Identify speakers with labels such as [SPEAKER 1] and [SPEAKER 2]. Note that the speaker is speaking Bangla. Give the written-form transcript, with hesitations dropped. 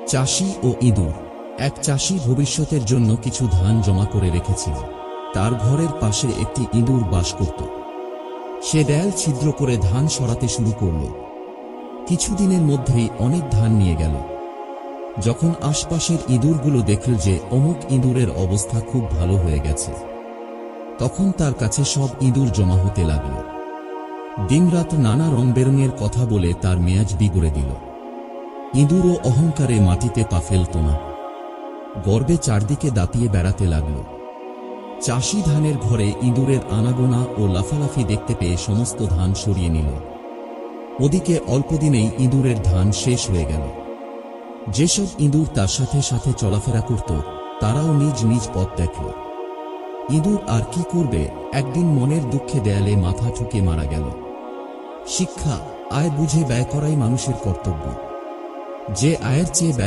[SPEAKER 1] চাষি ও ইঁদুর। এক চাষি ভবিষ্যতের জন্য কিছু ধান জমা করে রেখেছিল। তার ঘরের পাশে একটি ইঁদুর বাস করত। সে দেয়াল ছিদ্র করে ধান সরাতে শুরু করল। কিছুদিনের মধ্যেই অনেক ধান নিয়ে গেল। যখন আশপাশের ইঁদুরগুলো দেখল যে অমুক ইঁদুরের অবস্থা খুব ভালো হয়ে গেছে, তখন তার কাছে সব ইঁদুর জমা হতে লাগল। দিনরাত নানা রং বেরঙের কথা বলে তার মেয়াজ বিগড়ে দিল। ইঁদুরও অহংকারে মাটিতে পা ফেলত না, গর্বে চারদিকে দাপিয়ে বেড়াতে লাগল। চাষি ধানের ঘরে ইঁদুরের আনাগোনা ও লাফালাফি দেখতে পেয়ে সমস্ত ধান সরিয়ে নিল। ওদিকে অল্পদিনেই ইঁদুরের ধান শেষ হয়ে গেল। যেসব ইঁদুর তার সাথে সাথে চলাফেরা করত, তারাও নিজ নিজ পথ দেখল। ইঁদুর আর কি করবে, একদিন মনের দুঃখে দেয়ালে মাথা ঠুকে মারা গেল। শিক্ষা: আয় বুঝে ব্যয় করাই মানুষের কর্তব্য। যে আয়ের চেয়ে